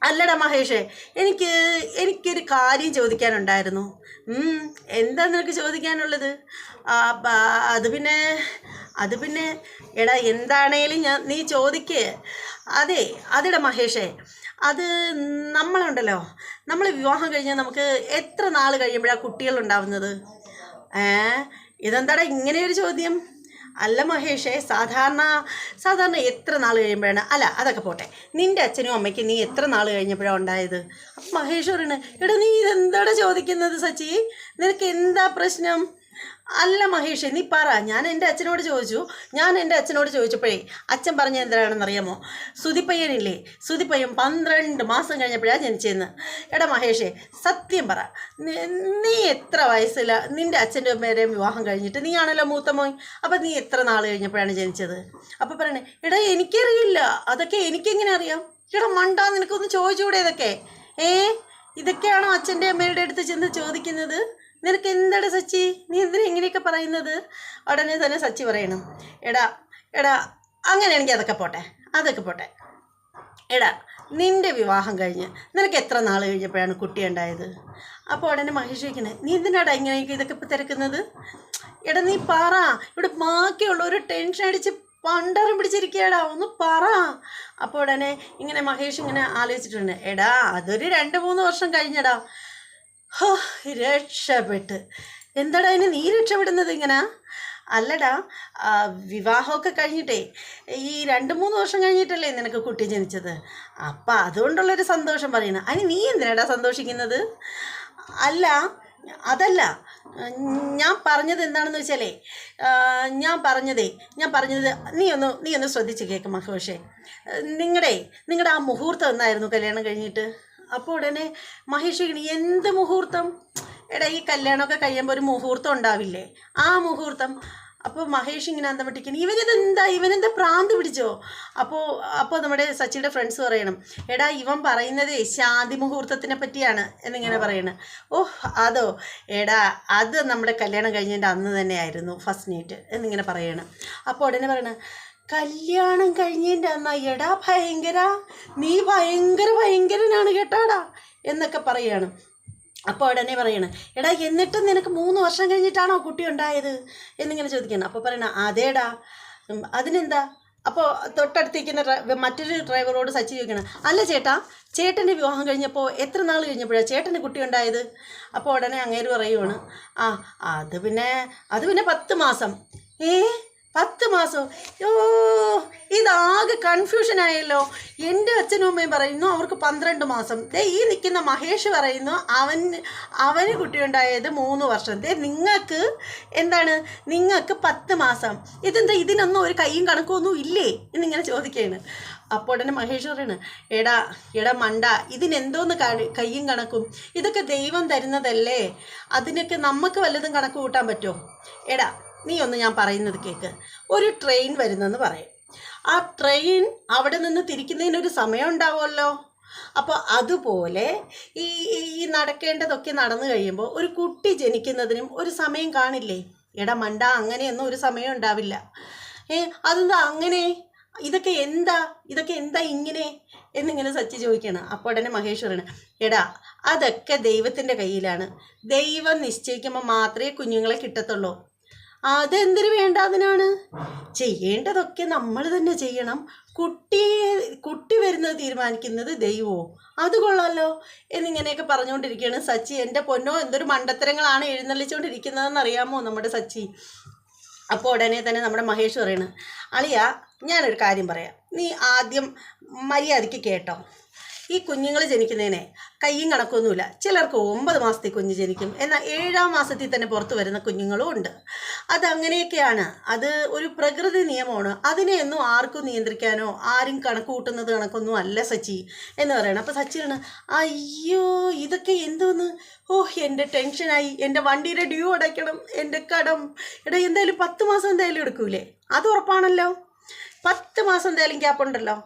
അല്ലടാ മഹേഷേ, എനിക്കൊരു കാര്യം ചോദിക്കാനുണ്ടായിരുന്നു. എന്താ നിനക്ക് ചോദിക്കാനുള്ളത്? അത് പിന്നെ എടാ എന്താണേലും നീ ചോദിക്കേ. അതെടാ മഹേഷേ, അത് നമ്മളുണ്ടല്ലോ, നമ്മൾ വിവാഹം കഴിഞ്ഞാൽ നമുക്ക് എത്ര നാൾ കഴിയുമ്പോഴാണ് കുട്ടികളുണ്ടാവുന്നത്? ഇതെന്താടാ ഇങ്ങനെയൊരു ചോദ്യം? അല്ല മഹേഷേ, സാധാരണ എത്ര നാൾ കഴിയുമ്പോഴാണ്, അല്ല അതൊക്കെ പോട്ടെ, നിൻ്റെ അച്ഛനും അമ്മയ്ക്കും നീ എത്ര നാൾ കഴിഞ്ഞപ്പോഴാണ് ഉണ്ടായത്? അപ്പം മഹേഷ് പറയണേ, എടാ നീ ഇതെന്താടാ ചോദിക്കുന്നത് സച്ചി, നിനക്ക് എന്താ പ്രശ്നം? അല്ല മഹേഷ് നീ പറ. ഞാൻ എൻ്റെ അച്ഛനോട് ചോദിച്ചപ്പോഴേ അച്ഛൻ പറഞ്ഞ എന്താണെന്നറിയാമോ? സുതിപ്പയ്യൻ 12 മാസം കഴിഞ്ഞപ്പോഴാണ് ജനിച്ചതെന്ന്. എടാ മഹേഷേ സത്യം പറ, നീ എത്ര വയസ്സിലാണ് നിൻ്റെ അച്ഛൻ്റെ അമ്മേരെയും വിവാഹം കഴിഞ്ഞിട്ട്? നീ ആണല്ലോ മൂത്ത മോൻ, അപ്പം നീ എത്ര നാൾ കഴിഞ്ഞപ്പോഴാണ് ജനിച്ചത്? അപ്പം പറയണേ, എടാ എനിക്കറിയില്ല, അതൊക്കെ എനിക്കെങ്ങനെ അറിയാം? എടാ മണ്ടാ, നിനക്കൊന്ന് ചോദിച്ചുകൂടെ ഇതൊക്കെ? ഇതൊക്കെയാണോ അച്ഛൻ്റെ അമ്മയുടെ അടുത്ത് ചെന്ന് ചോദിക്കുന്നത്? നിനക്ക് എന്താടാ സച്ചി, നീ എന്തിനാ ഇങ്ങനെയൊക്കെ പറയുന്നത്? ഉടനെ തന്നെ സച്ചി പറയണം, എടാ അങ്ങനെയാണെങ്കിൽ അതൊക്കെ പോട്ടെ, എടാ നിൻ്റെ വിവാഹം കഴിഞ്ഞ് നിനക്ക് എത്ര നാൾ കഴിഞ്ഞപ്പോഴാണ് കുട്ടി ഉണ്ടായത്? അപ്പോൾ ഉടനെ മഹേഷ് ചോദിക്കണേ, നീ എന്തിനാടാ ഇങ്ങനെയൊക്കെ ഇതൊക്കെ ഇപ്പോൾ തിരക്കുന്നത്? എടാ നീ പറ, ഇവിടെ ബാക്കിയുള്ളൊരു ടെൻഷൻ അടിച്ച് പണ്ടറും പിടിച്ചിരിക്കുകയാടാ, ഒന്ന് പറ. അപ്പോൾ ഉടനെ ഇങ്ങനെ മഹേഷ് ഇങ്ങനെ ആലോചിച്ചിട്ടുണ്ട്, എടാ അതൊരു 2-3 വർഷം കഴിഞ്ഞടാ. രക്ഷപ്പെട്ട്. എന്താടാ അതിന് നീ രക്ഷപ്പെടുന്നത് ഇങ്ങനെ? അല്ലടാ, വിവാഹമൊക്കെ കഴിഞ്ഞിട്ടേ ഈ 2-3 വർഷം കഴിഞ്ഞിട്ടല്ലേ നിനക്ക് കുട്ടി ജനിച്ചത്, അപ്പം അതുകൊണ്ടുള്ളൊരു സന്തോഷം പറയണം. അതിന് നീ എന്തിനാടാ സന്തോഷിക്കുന്നത്? അതല്ല ഞാൻ പറഞ്ഞത് എന്താണെന്ന് വെച്ചാലേ, ഞാൻ പറഞ്ഞത് നീ ഒന്ന് ശ്രദ്ധിച്ച് കേൾക്കും മഹേഷേ. നിങ്ങളുടെ ആ മുഹൂർത്തം എന്നായിരുന്നു കല്യാണം കഴിഞ്ഞിട്ട്? അപ്പോൾ ഉടനെ മഹേഷ് എന്ത് മുഹൂർത്തം? എടാ ഈ കല്യാണമൊക്കെ കഴിയുമ്പോൾ ഒരു മുഹൂർത്തം ഉണ്ടാവില്ലേ, ആ മുഹൂർത്തം. അപ്പോൾ മഹേഷ് ഇങ്ങനെ അന്തം വിട്ടിരിക്കുന്നു, ഇവനെന്താ പ്രാന്ത് പിടിച്ചോ? അപ്പോൾ നമ്മുടെ സച്ചിയുടെ ഫ്രണ്ട്സ് പറയണം, എടാ ഇവൻ പറയുന്നതേ ശാന്തി മുഹൂർത്തത്തിനെ പറ്റിയാണ് എന്നിങ്ങനെ പറയണം. അതോ എടാ, അത് നമ്മുടെ കല്യാണം കഴിഞ്ഞതിൻ്റെ അന്ന് തന്നെയായിരുന്നു ഫസ്റ്റ് നൈറ്റ് എന്നിങ്ങനെ പറയണം. അപ്പോൾ ഉടനെ പറയണം, കല്യാണം കഴിഞ്ഞതിൻ്റെ അന്നാ? എടാ നീ ഭയങ്കരനാണ് കേട്ടാടാ എന്നൊക്കെ പറയാണ്. അപ്പോൾ ഉടനെ പറയണം, എടാ എന്നിട്ടും നിനക്ക് 3 വർഷം കഴിഞ്ഞിട്ടാണോ കുട്ടി ഉണ്ടായത് എന്നിങ്ങനെ ചോദിക്കണം. അപ്പോൾ പറയണം, അതേടാ അതിനെന്താ? അപ്പോൾ തൊട്ടടുത്തിരിക്കുന്ന മറ്റൊരു ഡ്രൈവറോട് സച്ചി ചോദിക്കണം, അല്ല ചേട്ടൻ്റെ വിവാഹം കഴിഞ്ഞപ്പോൾ എത്ര നാൾ കഴിഞ്ഞപ്പോഴാണ് ചേട്ടന് കുട്ടി ഉണ്ടായത്? അപ്പോൾ ഉടനെ അങ്ങേര് പറയുവാണ്, അത് പിന്നെ 10 മാസം. 10 മാസം. ഓ, ഇതാകെ കൺഫ്യൂഷൻ ആയല്ലോ. എൻ്റെ അച്ഛനും അമ്മയും പറയുന്നു അവർക്ക് 12 മാസം. ദേ ഈ നിൽക്കുന്ന മഹേഷ് പറയുന്നു അവന് കുട്ടിയുണ്ടായത് 3 വർഷം. ദേ നിങ്ങൾക്ക് എന്താണ്, നിങ്ങൾക്ക് 10 മാസം. ഇതെന്താ, ഇതിനൊന്നും ഒരു കയ്യും കണക്കൊന്നും ഇല്ലേ എന്നിങ്ങനെ ചോദിക്കുകയാണ്. അപ്പോൾ ഉടനെ മഹേഷ് പറയാണ്, എടാ മണ്ട, ഇതിനെന്തോന്ന് കയ്യും കണക്കും, ഇതൊക്കെ ദൈവം തരുന്നതല്ലേ, അതിനൊക്കെ നമുക്ക് വല്ലതും കണക്ക് കൂട്ടാൻ പറ്റുമോ? എടാ നീ ഒന്ന് ഞാൻ പറയുന്നത് കേൾക്ക്. ഒരു ട്രെയിൻ വരുന്നെന്ന് പറയും. ആ ട്രെയിൻ അവിടെ നിന്ന് തിരിക്കുന്നതിനൊരു സമയം ഉണ്ടാവുമല്ലോ. അപ്പോൾ അതുപോലെ ഈ നടക്കേണ്ടതൊക്കെ നടന്നു കഴിയുമ്പോൾ ഒരു കുട്ടി ജനിക്കുന്നതിനും ഒരു സമയം കാണില്ലേ? എടാ മണ്ട, അങ്ങനെയൊന്നും ഒരു സമയം ഉണ്ടാവില്ല. അതെന്താ അങ്ങനെ? ഇതൊക്കെ എന്താ ഇങ്ങനെ എന്നിങ്ങനെ സച്ചി ചോദിക്കണം. അപ്പോൾ ഉടനെ മഹേശ്വരന്, എടാ അതൊക്കെ ദൈവത്തിൻ്റെ കയ്യിലാണ്. ദൈവം നിശ്ചയിക്കുമ്പോൾ മാത്രമേ കുഞ്ഞുങ്ങളെ കിട്ടത്തുള്ളൂ. അതെന്തിനു വേണ്ടാതിനാണ്? ചെയ്യേണ്ടതൊക്കെ നമ്മൾ തന്നെ ചെയ്യണം. കുട്ടി വരുന്നത് തീരുമാനിക്കുന്നത് ദൈവമോ? അത് കൊള്ളാമല്ലോ എന്നിങ്ങനെയൊക്കെ പറഞ്ഞുകൊണ്ടിരിക്കുകയാണ് സച്ചി. എൻ്റെ പൊന്നോ, എന്തൊരു മണ്ടത്തരങ്ങളാണ് എഴുന്നള്ളിച്ചുകൊണ്ടിരിക്കുന്നതെന്ന് അറിയാമോ നമ്മുടെ സച്ചി. അപ്പോൾ ഉടനെ തന്നെ നമ്മുടെ മഹേഷ് പറയണ്, അളിയ ഞാനൊരു കാര്യം പറയാം, നീ ആദ്യം മര്യാദയ്ക്ക് കേട്ടോ. ഈ കുഞ്ഞുങ്ങൾ ജനിക്കുന്നതിനെ കയ്യും കണക്കൊന്നുമില്ല. ചിലർക്ക് 9 മാസത്തിൽ കുഞ്ഞ് ജനിക്കും, എന്നാൽ 7-ാം മാസത്തിൽ തന്നെ പുറത്ത് വരുന്ന കുഞ്ഞുങ്ങളും ഉണ്ട്. അതങ്ങനെയൊക്കെയാണ്. അത് ഒരു പ്രകൃതി നിയമമാണ്. അതിനെയൊന്നും ആർക്കും നിയന്ത്രിക്കാനോ ആരും കണക്ക് കൂട്ടുന്നത് കണക്കൊന്നും അല്ല സച്ചി എന്ന് പറയണം. അപ്പോൾ സച്ചിയാണ്, അയ്യോ ഇതൊക്കെ എന്തോന്ന്, എൻ്റെ ടെൻഷനായി, എൻ്റെ വണ്ടിയുടെ ഡ്യൂ അടയ്ക്കണം, എൻ്റെ കടം. എടാ എന്തായാലും 10 മാസം എന്തായാലും എടുക്കൂലേ? അത് ഉറപ്പാണല്ലോ. 10 മാസം എന്തായാലും ഗ്യാപ്പുണ്ടല്ലോ.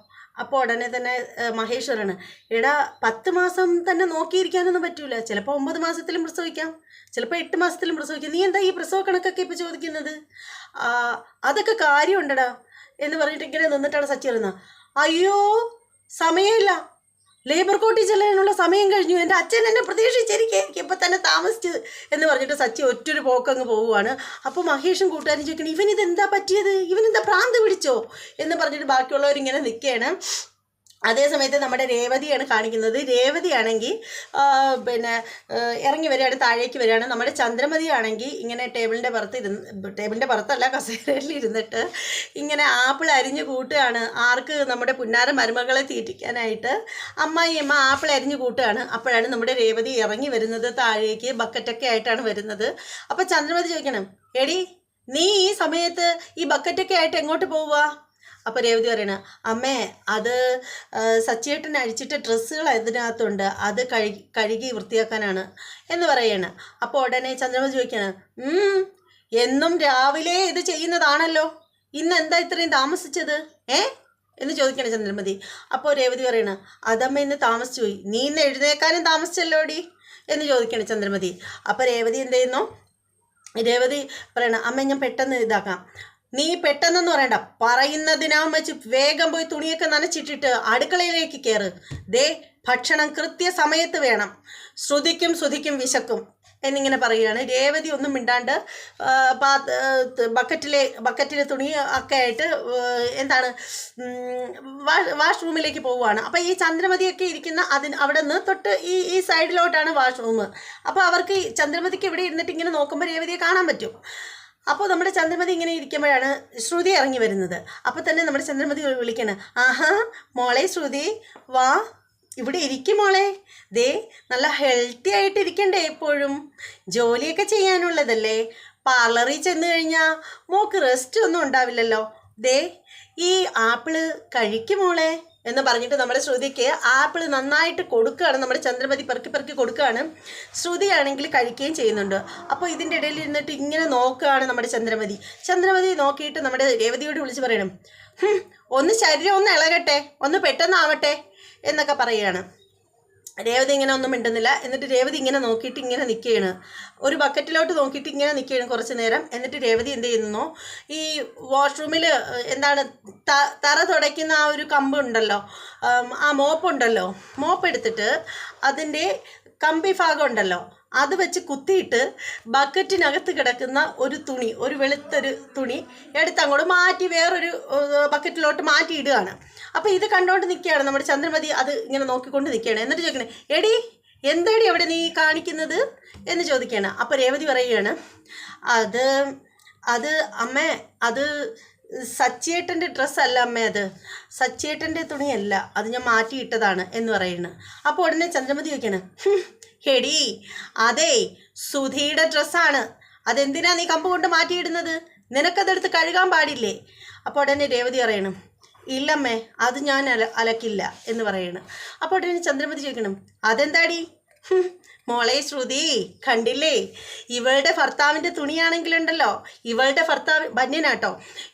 അപ്പോൾ ഉടനെ തന്നെ മഹേശ്വരന്, എടാ 10 മാസം തന്നെ നോക്കിയിരിക്കാനൊന്നും പറ്റൂല. ചിലപ്പോൾ 9 മാസത്തിലും പ്രസവിക്കാം, ചിലപ്പോൾ 8 മാസത്തിലും പ്രസവിക്കാം. നീ എന്താ ഈ പ്രസവ കണക്കൊക്കെ ഇപ്പോൾ ചോദിക്കുന്നത്? അതൊക്കെ കാര്യമുണ്ടടാ എന്ന് പറഞ്ഞിട്ട് ഇങ്ങനെ നിന്നിട്ടാണ് സച്ചി പറയുന്നത്. അയ്യോ സമയമില്ല, ലേബർ കോട്ടിൽ ചെല്ലാനുള്ള സമയം കഴിഞ്ഞു, എൻ്റെ അച്ഛൻ എന്നെ പ്രതീക്ഷിച്ചിരിക്കും, ഇപ്പം തന്നെ താമസിച്ചത് എന്ന് പറഞ്ഞിട്ട് സച്ചി ഒറ്റൊരു പോക്കങ്ങ് പോവുകയാണ്. അപ്പോൾ മഹേഷും കൂട്ടുകാരും ചോദിക്കണം, ഇവനിതെന്താ പറ്റിയത്, ഇവനെന്താ ഭ്രാന്ത് പിടിച്ചോ എന്ന് പറഞ്ഞിട്ട് ബാക്കിയുള്ളവരിങ്ങനെ നിൽക്കുകയാണ്. അതേ സമയത്ത് നമ്മുടെ രേവതിയാണ് കാണിക്കുന്നത്. രേവതിയാണെങ്കിൽ ഇറങ്ങി വരികയാണ്, താഴേക്ക് വരികയാണ്. നമ്മുടെ ചന്ദ്രമതി ആണെങ്കിൽ ഇങ്ങനെ ടേബിളിൻ്റെ പുറത്തല്ല, കസേരയിൽ ഇരുന്നിട്ട് ഇങ്ങനെ ആപ്പിൾ അരിഞ്ഞ് കൂട്ടുകയാണ്. ആർക്ക്? നമ്മുടെ പുന്നാര മരുമകളെ തീറ്റിക്കാനായിട്ട് അമ്മായിയമ്മ ആപ്പിൾ അരിഞ്ഞ് കൂട്ടുകയാണ്. അപ്പോഴാണ് നമ്മുടെ രേവതി ഇറങ്ങി വരുന്നത്, താഴേക്ക് ബക്കറ്റൊക്കെ ആയിട്ടാണ് വരുന്നത്. അപ്പോൾ ചന്ദ്രമതി ചോദിക്കണം, എടി നീ ഈ സമയത്ത് ഈ ബക്കറ്റൊക്കെ ആയിട്ട് എങ്ങോട്ട് പോവുക? അപ്പോൾ രേവതി പറയണ, അമ്മേ അത് സച്ചിയേട്ടൻ അഴിച്ചിട്ട് ഡ്രസ്സുകൾ അതിനകത്തുണ്ട്, അത് കഴുകി വൃത്തിയാക്കാനാണ് എന്ന് പറയാണ്. അപ്പോൾ ഉടനെ ചന്ദ്രമതി ചോദിക്കണം, എന്നും രാവിലെ ഇത് ചെയ്യുന്നതാണല്ലോ, ഇന്ന് എന്താ ഇത്രയും താമസിച്ചത് എന്ന് ചോദിക്കണം ചന്ദ്രമതി. അപ്പോൾ രേവതി പറയണ, അതമ്മ ഇന്ന് താമസിച്ചു പോയി. നീ ഇന്ന് എഴുന്നേക്കാനും താമസിച്ചല്ലോടി എന്ന് ചോദിക്കണം ചന്ദ്രമതി. അപ്പോൾ രേവതി എന്ത് ചെയ്യുന്നു? രേവതി പറയണ, അമ്മ ഞാൻ പെട്ടെന്ന് ഇതാക്കാം. നീ പെട്ടെന്നെന്ന് പറയണ്ട, പറയുന്നതിനാവും വെച്ച് വേഗം പോയി തുണിയൊക്കെ നനച്ചിട്ടിട്ട് അടുക്കളയിലേക്ക് കയറ്. ദേ ഭക്ഷണം കൃത്യസമയത്ത് വേണം, ശ്രുതിക്കും വിശക്കും എന്നിങ്ങനെ പറയുകയാണ്. രേവതി ഒന്നും മിണ്ടാണ്ട് ബക്കറ്റിലെ തുണി ഒക്കെ ആയിട്ട് എന്താണ് വാഷ്റൂമിലേക്ക് പോവുകയാണ്. അപ്പോൾ ഈ ചന്ദ്രമതിയൊക്കെ ഇരിക്കുന്ന അവിടെ നിന്ന് തൊട്ട് ഈ സൈഡിലോട്ടാണ് വാഷ്റൂം. അപ്പോൾ അവർക്ക് ചന്ദ്രമതിക്ക് ഇവിടെ ഇരുന്നിട്ട് ഇങ്ങനെ നോക്കുമ്പോൾ രേവതിയെ കാണാൻ പറ്റും. അപ്പോൾ നമ്മുടെ ചന്ദ്രമതി ഇങ്ങനെ ഇരിക്കുമ്പോഴാണ് ശ്രുതി ഇറങ്ങി വരുന്നത്. അപ്പോൾ തന്നെ നമ്മുടെ ചന്ദ്രമതി വിളിക്കണം, ആഹാ മോളെ ശ്രുതി, വാ ഇവിടെ ഇരിക്കും മോളെ. ദേ നല്ല ഹെൽത്തി ആയിട്ട് ഇരിക്കണ്ടേ, എപ്പോഴും ജോലിയൊക്കെ ചെയ്യാനുള്ളതല്ലേ. പാർലറിൽ ചെന്ന് കഴിഞ്ഞാൽ മോൾക്ക് റെസ്റ്റ് ഒന്നും ഉണ്ടാവില്ലല്ലോ. ദേ ഈ ആപ്പിള് കഴിക്കും മോളെ എന്ന് പറഞ്ഞിട്ട് നമ്മുടെ ശ്രുതിക്ക് ആപ്പിൾ നന്നായിട്ട് കൊടുക്കുകയാണ്. നമ്മുടെ ചന്ദ്രമതി പെറുക്കി കൊടുക്കുകയാണ്. ശ്രുതിയാണെങ്കിൽ കഴിക്കുകയും ചെയ്യുന്നുണ്ട്. അപ്പോൾ ഇതിൻ്റെ ഇടയിൽ ഇരുന്നിട്ട് ഇങ്ങനെ നോക്കുകയാണ് നമ്മുടെ ചന്ദ്രമതി നോക്കിയിട്ട് നമ്മുടെ രേവതിയോട് വിളിച്ച് പറയണം, ഒന്ന് ശരീരം ഒന്ന് ഇളകട്ടെ, ഒന്ന് പെട്ടെന്നാവട്ടെ എന്നൊക്കെ പറയുകയാണ്. രേവതി ഇങ്ങനെ ഒന്നും മിണ്ടുന്നില്ല. എന്നിട്ട് രേവതി ഇങ്ങനെ നോക്കിയിട്ട് ഇങ്ങനെ നിൽക്കുകയാണ്, ഒരു ബക്കറ്റിലോട്ട് നോക്കിയിട്ട് ഇങ്ങനെ നിൽക്കുകയാണ് കുറച്ച് നേരം. എന്നിട്ട് രേവതി എന്ത് ചെയ്യുന്നു, ഈ വാഷ്റൂമിൽ എന്താണ് തറ തുടയ്ക്കുന്ന ആ ഒരു കമ്പ് ഉണ്ടല്ലോ, ആ മോപ്പ് എടുത്തിട്ട് അതിൻ്റെ കമ്പി ഭാഗം ഉണ്ടല്ലോ അത് വെച്ച് കുത്തിയിട്ട് ബക്കറ്റിനകത്ത് കിടക്കുന്ന ഒരു വെളുത്തൊരു തുണി എടുത്ത് അങ്ങോട്ട് മാറ്റി വേറൊരു ബക്കറ്റിലോട്ട് മാറ്റി ഇടുകയാണ്. അപ്പോൾ ഇത് കണ്ടുകൊണ്ട് നിൽക്കുകയാണ് നമ്മുടെ ചന്ദ്രമതി. അത് ഇങ്ങനെ നോക്കിക്കൊണ്ട് നിൽക്കുകയാണ്. എന്നിട്ട് ചോദിക്കണേ, എടി എന്താടി അവിടെ നീ കാണിക്കുന്നത് എന്ന് ചോദിക്കുകയാണ്. അപ്പോൾ രേവതി പറയുകയാണ്, അത് അത് അമ്മേ, അത് സച്ചിയേട്ടൻ്റെ ഡ്രസ്സല്ല അമ്മേ, അത് സച്ചിയേട്ടൻ്റെ തുണിയല്ല, അത് ഞാൻ മാറ്റിയിട്ടതാണ് എന്ന് പറയുന്നു. അപ്പോൾ ഉടനെ ചന്ദ്രമതി ചോദിക്കാണ്, ഹെടി അതേ സുധിയുടെ ഡ്രസ്സാണ്, അതെന്തിനാ നീ കമ്പ് കൊണ്ട് മാറ്റിയിടുന്നത്? നിനക്കതെടുത്ത് കഴുകാൻ പാടില്ലേ? അപ്പോൾ ഉടനെ രേവതി പറയണം, ഇല്ലമ്മേ, അത് ഞാൻ അലക്കില്ല എന്ന് പറയണം. അപ്പോൾ ഉടനെ ചന്ദ്രമതി ചോദിക്കണം, അതെന്താടി? മോളെ ശ്രുതി, കണ്ടില്ലേ, ഇവളുടെ ഭർത്താവിൻ്റെ തുണിയാണെങ്കിലുണ്ടല്ലോ, ഇവളുടെ ഭർത്താവ് ബന്യനാട്ടോ,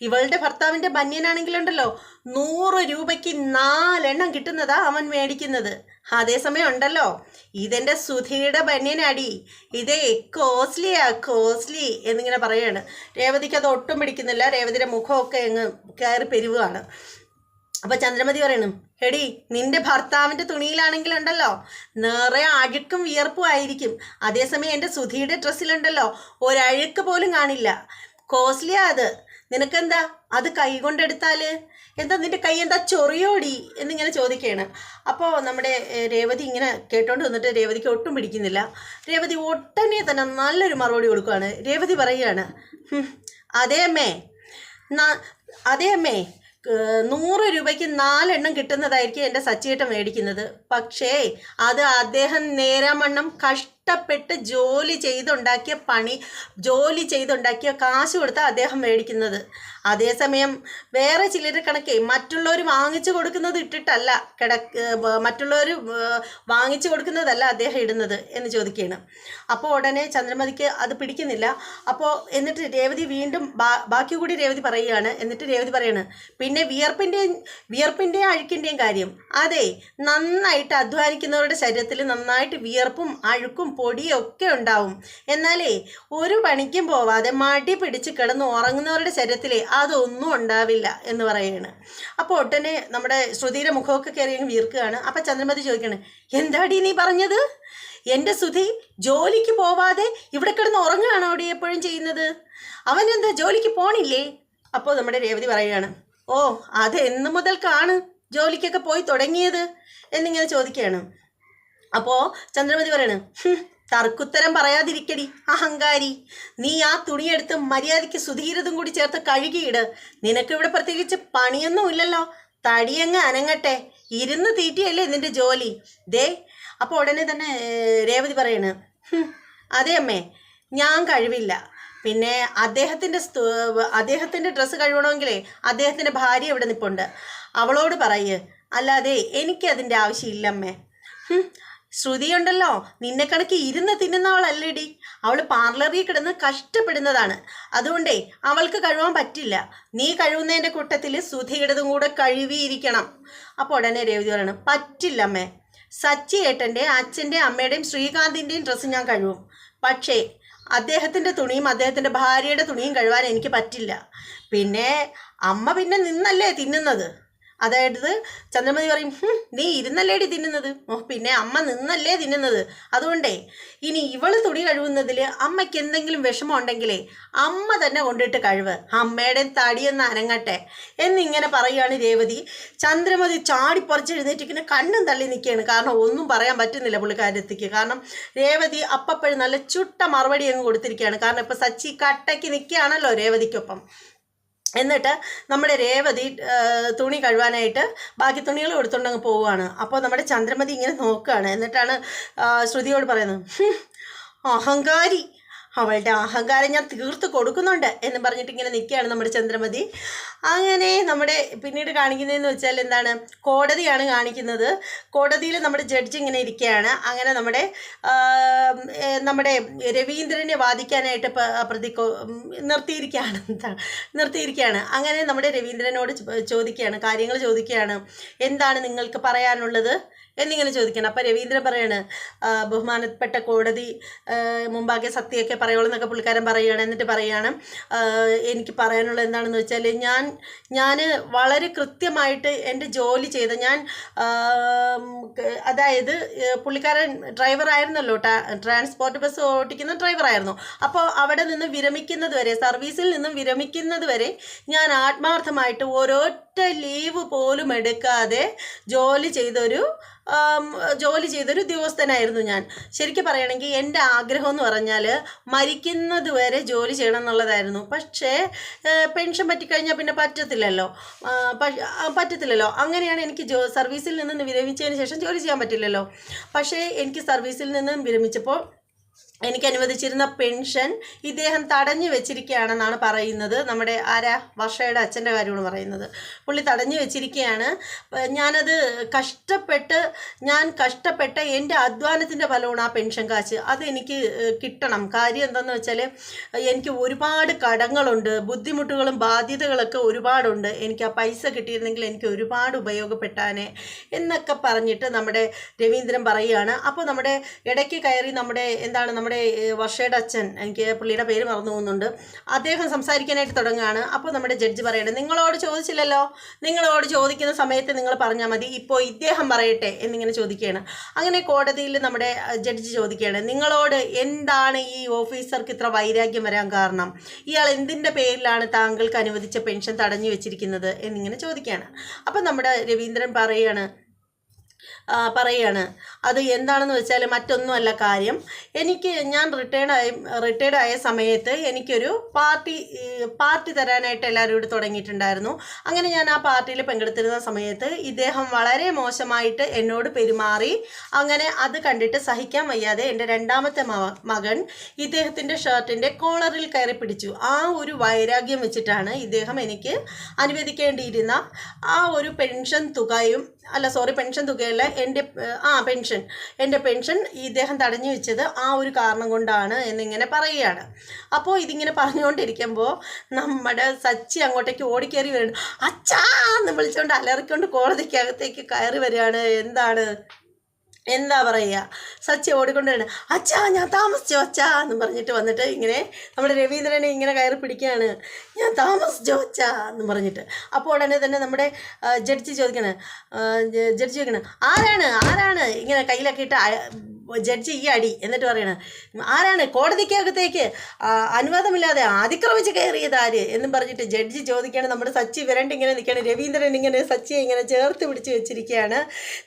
ഇവളുടെ ഭർത്താവിൻ്റെ ബന്യനാണെങ്കിലുണ്ടല്ലോ 100 രൂപയ്ക്ക് 4 എണ്ണം കിട്ടുന്നതാ അവൻ മേടിക്കുന്നത്. അതേസമയം ഉണ്ടല്ലോ, ഇതെൻ്റെ സുധിയുടെ ബന്യനാടി, ഇതേ കോസ്റ്റ്ലി എന്നിങ്ങനെ പറയാണ്. രേവതിക്ക് അത് ഒട്ടും പിടിക്കുന്നില്ല. രേവതിയുടെ മുഖമൊക്കെ അങ്ങ് കയറി പെരുവുകയാണ്. അപ്പോൾ ചന്ദ്രമതി പറയണം, എടി നിന്റെ ഭർത്താവിൻ്റെ തുണിയിലാണെങ്കിലുണ്ടല്ലോ നിറയെ അഴുക്കും വിയർപ്പും ആയിരിക്കും. അതേസമയം എൻ്റെ സുധിയുടെ ഡ്രസ്സിലുണ്ടല്ലോ ഒരഴുക്ക് പോലും കാണില്ല. കോസ്റ്റ്ലിയാ അത്. നിനക്കെന്താ അത് കൈ കൊണ്ടെടുത്താൽ എന്താ, നിൻ്റെ കൈ എന്താ ചൊറിയോടി എന്നിങ്ങനെ ചോദിക്കുകയാണ്. അപ്പോൾ നമ്മുടെ രേവതി ഇങ്ങനെ കേട്ടോണ്ട് വന്നിട്ട് രേവതിക്ക് ഒട്ടും പിടിക്കുന്നില്ല. രേവതി ഒട്ടനെ തന്നെ നല്ലൊരു മറുപടി കൊടുക്കുകയാണ്. രേവതി പറയുകയാണ്, അതേ അമ്മേ, 100 രൂപയ്ക്ക് 4 എണ്ണം കിട്ടുന്നതായിരിക്കും എൻ്റെ സച്ചിയേട്ടൻ മേടിക്കുന്നത്. പക്ഷേ അത് അദ്ദേഹം നേരാമണ്ണം കഷ്ടപ്പെട്ട് ജോലി ചെയ്തുണ്ടാക്കിയ കാശ് കൊടുത്താൽ അദ്ദേഹം മേടിക്കുന്നത്. അതേസമയം വേറെ ചിലർ കണക്കെ മറ്റുള്ളവർ വാങ്ങിച്ചു കൊടുക്കുന്നത് ഇട്ടിട്ടല്ല മറ്റുള്ളവർ വാങ്ങിച്ചു കൊടുക്കുന്നതല്ല അദ്ദേഹം ഇടുന്നത് എന്ന് ചോദിക്കുകയാണ്. അപ്പോൾ ഉടനെ ചന്ദ്രമതിക്ക് അത് പിടിക്കുന്നില്ല. അപ്പോൾ എന്നിട്ട് രേവതി വീണ്ടും ബാക്കി കൂടി രേവതി പറയുകയാണ്. എന്നിട്ട് രേവതി പറയാണ്, പിന്നെ വിയർപ്പിൻ്റെയും അഴുക്കിൻ്റെയും കാര്യം, അതെ, നന്നായിട്ട് അധ്വാനിക്കുന്നവരുടെ ശരീരത്തിൽ നന്നായിട്ട് വിയർപ്പും അഴുക്കും പൊടിയും ഒക്കെ ഉണ്ടാവും. എന്നാലേ ഒരു പണിക്കും പോവാതെ മടി പിടിച്ച് കിടന്ന് ഉറങ്ങുന്നവരുടെ ശരീരത്തിൽ അതൊന്നും ഉണ്ടാവില്ല എന്ന് പറയുകയാണ്. അപ്പോൾ ഒട്ടനെ നമ്മുടെ ശ്രുതിയുടെ മുഖമൊക്കെ കയറി വീർക്കുകയാണ്. അപ്പം ചന്ദ്രമതി ചോദിക്കുകയാണ്, എന്താടി നീ പറഞ്ഞത്? എൻ്റെ സുധി ജോലിക്ക് പോവാതെ ഇവിടെ കിടന്ന് ഉറങ്ങുകയാണോ അവിടെ എപ്പോഴും ചെയ്യുന്നത്? അവനെന്താ ജോലിക്ക് പോണില്ലേ? അപ്പോൾ നമ്മുടെ രേവതി പറയുകയാണ്, ഓ, അത് എന്ന് മുതൽക്കാണ് ജോലിക്കൊക്കെ പോയി തുടങ്ങിയത് എന്നിങ്ങനെ ചോദിക്കുകയാണ്. അപ്പോൾ ചന്ദ്രമതി പറയാണ്, തർക്കുത്തരം പറയാതിരിക്കടി അഹങ്കാരി, നീ ആ തുണിയെടുത്ത് മര്യാദയ്ക്ക് സുധീരതും കൂടി ചേർത്ത് കഴുകിയിട്. നിനക്കിവിടെ പ്രത്യേകിച്ച് പണിയൊന്നും ഇല്ലല്ലോ, തടിയങ്ങ് അനങ്ങട്ടെ, ഇരുന്ന് തീറ്റിയല്ലേ നിന്റെ ജോലി ദേ. അപ്പോൾ ഉടനെ തന്നെ രേവതി പറയണ്, അതെ അമ്മേ, ഞാൻ കഴിവില്ല. പിന്നെ അദ്ദേഹത്തിൻ്റെ ഡ്രസ്സ് കഴുകണമെങ്കിലേ അദ്ദേഹത്തിൻ്റെ ഭാര്യ ഇവിടെ നിൽപ്പുണ്ട്, അവളോട് പറയ്, അല്ലാതെ എനിക്കതിൻ്റെ ആവശ്യമില്ലമ്മേ. ശ്രുതിയുണ്ടല്ലോ, നിന്നെ കണക്ക് ഇരുന്ന് തിന്നുന്നവളല്ലേടി, അവൾ പാർലറിൽ കിടന്ന് കഷ്ടപ്പെടുന്നതാണ്. അതുകൊണ്ടേ അവൾക്ക് കഴുകാൻ പറ്റില്ല. നീ കഴുകുന്നതിൻ്റെ കൂട്ടത്തിൽ സുധിയുടേതും കൂടെ കഴുകിയിരിക്കണം. അപ്പോൾ ഉടനെ രേവതി പറയണം, പറ്റില്ലമ്മേ, സച്ചിയേട്ടൻ്റെ അച്ഛൻ്റെ അമ്മയുടെയും ശ്രീകാന്തിൻ്റെയും ഡ്രസ്സ് ഞാൻ കഴുകും. പക്ഷേ അദ്ദേഹത്തിൻ്റെ തുണിയും അദ്ദേഹത്തിൻ്റെ ഭാര്യയുടെ തുണിയും കഴുകാൻ എനിക്ക് പറ്റില്ല. പിന്നെ അമ്മ പിന്നെ നിന്നല്ലേ തിന്നുന്നത്. അതായത് ചന്ദ്രമതി പറയും, നീ ഇരുന്നല്ലേടി തിന്നുന്നത്? പിന്നെ അമ്മ നിന്നല്ലേ തിന്നുന്നത്. അതുകൊണ്ടേ ഇനി ഇവള് തുണി കഴുകുന്നതിൽ അമ്മയ്ക്ക് എന്തെങ്കിലും വിഷമം ഉണ്ടെങ്കിലേ അമ്മ തന്നെ കൊണ്ടിട്ട് കഴിവ്, അമ്മയുടെ തടിയെന്ന് അനങ്ങട്ടെ എന്നിങ്ങനെ പറയുകയാണ് രേവതി. ചന്ദ്രമതി ചാടിപ്പറിച്ച് എഴുന്നേറ്റിങ്ങനെ കണ്ണും തള്ളി നിൽക്കുകയാണ്. കാരണം ഒന്നും പറയാൻ പറ്റുന്നില്ല പുള്ളിക്കാരത്തേക്ക്. കാരണം രേവതി അപ്പപ്പോഴും നല്ല ചുട്ട മറുപടി അങ്ങ് കൊടുത്തിരിക്കുകയാണ്. കാരണം ഇപ്പോൾ സച്ചി കട്ടയ്ക്ക് നിൽക്കുകയാണല്ലോ രേവതിക്കൊപ്പം. എന്നിട്ട് നമ്മുടെ രേവതി തുണി കഴുകാനായിട്ട് ബാക്കി തുണികൾ എടുത്തുകൊണ്ടങ്ങ് പോവുകയാണ്. അപ്പോൾ നമ്മുടെ ചന്ദ്രമതി ഇങ്ങനെ നോക്കുകയാണ്. എന്നിട്ടാണ് ശ്രുതിയോട് പറയുന്നത്, അഹങ്കാരി, അവളുടെ അഹങ്കാരം ഞാൻ തീർത്ത് കൊടുക്കുന്നുണ്ട് എന്ന് പറഞ്ഞിട്ട് ഇങ്ങനെ നിൽക്കുകയാണ് നമ്മുടെ ചന്ദ്രമതി. അങ്ങനെ നമ്മുടെ പിന്നീട് കാണിക്കുന്നതെന്ന് വെച്ചാൽ എന്താണ്, കോടതിയാണ് കാണിക്കുന്നത്. കോടതിയിൽ നമ്മുടെ ജഡ്ജി ഇങ്ങനെ ഇരിക്കുകയാണ്. അങ്ങനെ നമ്മുടെ രവീന്ദ്രനെ വാദിക്കാനായിട്ട് നിർത്തിയിരിക്കുകയാണ്. അങ്ങനെ നമ്മുടെ രവീന്ദ്രനോട് കാര്യങ്ങൾ ചോദിക്കുകയാണ്, എന്താണ് നിങ്ങൾക്ക് പറയാനുള്ളത് എന്നിങ്ങനെ ചോദിക്കണം. അപ്പോൾ രവീന്ദ്രൻ പറയാണ്, ബഹുമാനപ്പെട്ട കോടതി മുമ്പാകെ സത്യമൊക്കെ പറയുള്ളൂ എന്നൊക്കെ പുള്ളിക്കാരൻ പറയുകയാണ്. എന്നിട്ട് പറയുകയാണ്, എനിക്ക് പറയാനുള്ളത് എന്താണെന്ന് വെച്ചാൽ ഞാൻ വളരെ കൃത്യമായിട്ട് എൻ്റെ ജോലി ചെയ്ത അതായത് പുള്ളിക്കാരൻ ഡ്രൈവറായിരുന്നല്ലോ, ട്രാൻസ്പോർട്ട് ബസ് ഓടിക്കുന്ന ഡ്രൈവറായിരുന്നു. അപ്പോൾ അവിടെ നിന്ന് വിരമിക്കുന്നത് വരെ, സർവീസിൽ നിന്നും വിരമിക്കുന്നത് വരെ ഞാൻ ആത്മാർത്ഥമായിട്ട് ഒരൊറ്റ ലീവ് പോലും എടുക്കാതെ ജോലി ചെയ്തൊരു ജോലി ചെയ്തൊരു ഉദ്യോഗസ്ഥനായിരുന്നു ഞാൻ. ശരിക്കും പറയുകയാണെങ്കിൽ എൻ്റെ ആഗ്രഹം എന്ന് പറഞ്ഞാൽ മരിക്കുന്നത് വരെ ജോലി ചെയ്യണം എന്നുള്ളതായിരുന്നു. പക്ഷേ പെൻഷൻ പറ്റിക്കഴിഞ്ഞാൽ പിന്നെ പറ്റത്തില്ലല്ലോ. അങ്ങനെയാണ് എനിക്ക് സർവീസിൽ നിന്ന് വിരമിച്ചതിന് ശേഷം ജോലി ചെയ്യാൻ പറ്റില്ലല്ലോ. പക്ഷേ എനിക്ക് സർവീസിൽ നിന്ന് വിരമിച്ചപ്പോൾ എനിക്ക് അനുവദിച്ചിരുന്ന പെൻഷൻ ഇദ്ദേഹം തടഞ്ഞു വെച്ചിരിക്കുകയാണെന്നാണ് പറയുന്നത്. നമ്മുടെ വർഷയുടെ അച്ഛൻ്റെ കാര്യമാണ് പറയുന്നത്. പുള്ളി തടഞ്ഞു വെച്ചിരിക്കുകയാണ്. ഞാനത് കഷ്ടപ്പെട്ട എൻ്റെ അധ്വാനത്തിൻ്റെ ഫലമാണ് ആ പെൻഷൻ കാശ്. അതെനിക്ക് കിട്ടണം. കാര്യം എന്താണെന്ന് വെച്ചാൽ എനിക്ക് ഒരുപാട് കടങ്ങളുണ്ട്, ബുദ്ധിമുട്ടുകളും ബാധ്യതകളൊക്കെ ഒരുപാടുണ്ട്. എനിക്ക് ആ പൈസ കിട്ടിയിരുന്നെങ്കിൽ എനിക്ക് ഒരുപാട് ഉപയോഗപ്പെട്ടാനെ എന്നൊക്കെ പറഞ്ഞിട്ട് നമ്മുടെ രവീന്ദ്രൻ പറയുകയാണ്. അപ്പോൾ നമ്മുടെ ഇടയ്ക്ക് കയറി നമ്മുടെ വർഷയുടെ അച്ഛൻ, എനിക്ക് പുള്ളിയുടെ പേര് മറന്നു പോകുന്നുണ്ട്, അദ്ദേഹം സംസാരിക്കാനായിട്ട് തുടങ്ങുകയാണ്. അപ്പോൾ നമ്മുടെ ജഡ്ജി പറയണേ, നിങ്ങളോട് ചോദിച്ചില്ലല്ലോ, നിങ്ങളോട് ചോദിക്കുന്ന സമയത്ത് നിങ്ങൾ പറഞ്ഞാൽ മതി, ഇപ്പോൾ ഇദ്ദേഹം പറയട്ടെ എന്നിങ്ങനെ ചോദിക്കുകയാണ്. അങ്ങനെ കോടതിയിൽ നമ്മുടെ ജഡ്ജി ചോദിക്കുകയാണ്, നിങ്ങളോട് എന്താണ് ഈ ഓഫീസർക്ക് ഇത്ര വൈരാഗ്യം വരാൻ കാരണം? ഇയാൾ എന്തിൻ്റെ പേരിലാണ് താങ്കൾക്ക് അനുവദിച്ച പെൻഷൻ തടഞ്ഞു വെച്ചിരിക്കുന്നത് എന്നിങ്ങനെ ചോദിക്കുകയാണ്. അപ്പം നമ്മുടെ രവീന്ദ്രൻ പറയുകയാണ്, അത് എന്താണെന്ന് വെച്ചാൽ മറ്റൊന്നുമല്ല കാര്യം. ഞാൻ റിട്ടയർഡ് ആയ സമയത്ത് എനിക്കൊരു പാർട്ടി തരാനായിട്ട് എല്ലാവരും കൂടി തുടങ്ങിയിട്ടുണ്ടായിരുന്നു. അങ്ങനെ ഞാൻ ആ പാർട്ടിയിൽ പങ്കെടുത്തിരുന്ന സമയത്ത് ഇദ്ദേഹം വളരെ മോശമായിട്ട് എന്നോട് പെരുമാറി. അങ്ങനെ അത് കണ്ടിട്ട് സഹിക്കാൻ വയ്യാതെ എൻ്റെ രണ്ടാമത്തെ മകൻ ഇദ്ദേഹത്തിൻ്റെ ഷർട്ടിൻ്റെ കോളറിൽ കയറി പിടിച്ചു. ആ ഒരു വൈരാഗ്യം വെച്ചിട്ടാണ് ഇദ്ദേഹം എനിക്ക് അനുവദിക്കേണ്ടിയിരുന്ന ആ ഒരു പെൻഷൻ തുകയല്ല, എൻ്റെ പെൻഷൻ ഇദ്ദേഹം തടഞ്ഞു വെച്ചത് ആ ഒരു കാരണം കൊണ്ടാണ് എന്നിങ്ങനെ പറയുകയാണ്. അപ്പോൾ ഇതിങ്ങനെ പറഞ്ഞുകൊണ്ടിരിക്കുമ്പോൾ നമ്മുടെ സച്ചി അങ്ങോട്ടേക്ക് ഓടിക്കയറി വരുന്നു. അച്ഛാ എന്ന് വിളിച്ചുകൊണ്ട് അലറിക്കൊണ്ട് കോടതിക്കകത്തേക്ക് കയറി വരികയാണ്. എന്താ പറയുക, സച്ചി ഓടിക്കൊണ്ടാണ്, അച്ഛാ ഞാൻ താമസിച്ചോ അച്ഛാ എന്ന് പറഞ്ഞിട്ട് വന്നിട്ട് ഇങ്ങനെ നമ്മുടെ രവീന്ദ്രനെ ഇങ്ങനെ കയറി പിടിക്കുകയാണ്. ഞാൻ താമസിച്ചോ അച്ഛാ എന്ന് പറഞ്ഞിട്ട്. അപ്പോൾ ഉടനെ തന്നെ നമ്മുടെ ജഡ്ജി ചോദിക്കണം, ആരാണ് ഇങ്ങനെ കയ്യിലൊക്കെ ഇട്ട് ജഡ്ജി ഈ അടി. എന്നിട്ട് പറയണം, ആരാണ് കോടതിക്കകത്തേക്ക് അനുവാദമില്ലാതെ അതിക്രമിച്ച് കയറിയത് ആര് എന്നും പറഞ്ഞിട്ട് ജഡ്ജി ചോദിക്കുകയാണ്. നമ്മുടെ സച്ചി വിരണ്ട് ഇങ്ങനെ നിൽക്കുകയാണ്. രവീന്ദ്രൻ ഇങ്ങനെ സച്ചിയെ ഇങ്ങനെ ചേർത്ത് പിടിച്ച് വെച്ചിരിക്കുകയാണ്.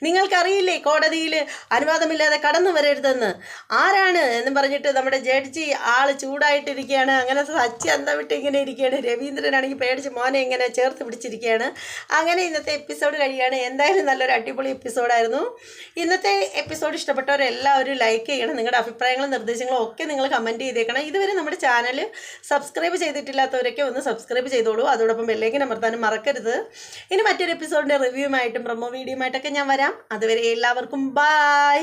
നിങ്ങൾക്കറിയില്ലേ കോടതിയിൽ അനുവാദമില്ലാതെ കടന്നു വരരുതെന്ന്? ആരാണ് എന്നും പറഞ്ഞിട്ട് നമ്മുടെ ജഡ്ജി ചൂടായിട്ടിരിക്കുകയാണ്. അങ്ങനെ സച്ചി അന്തം വിട്ട് ഇങ്ങനെ ഇരിക്കുകയാണ്. രവീന്ദ്രനാണെങ്കിൽ പേടിച്ച് മോനെ ഇങ്ങനെ ചേർത്ത് പിടിച്ചിരിക്കുകയാണ്. അങ്ങനെ ഇന്നത്തെ എപ്പിസോഡ് കഴിയുകയാണ്. എന്തായാലും നല്ലൊരു അടിപൊളി എപ്പിസോഡായിരുന്നു. ഇന്നത്തെ എപ്പിസോഡ് ഇഷ്ടപ്പെട്ടവരെല്ലാം ഒരു ലൈക്ക് ചെയ്യണം. നിങ്ങളുടെ അഭിപ്രായങ്ങളും നിർദ്ദേശങ്ങളും ഒക്കെ നിങ്ങൾ കമൻറ്റ് ചെയ്തേക്കണം. ഇതുവരെ നമ്മുടെ ചാനൽ സബ്സ്ക്രൈബ് ചെയ്തിട്ടില്ലാത്തവരൊക്കെ ഒന്ന് സബ്സ്ക്രൈബ് ചെയ്തോളൂ. അതോടൊപ്പം ബെല്ലൈക്കൻ അമർത്താനും മറക്കരുത്. ഇനി മറ്റൊരു എപ്പിസോഡിൻ്റെ റിവ്യൂമായിട്ടും പ്രൊമോ വീഡിയോയുമായിട്ടൊക്കെ ഞാൻ വരാം. അതുവരെ എല്ലാവർക്കും ബൈ.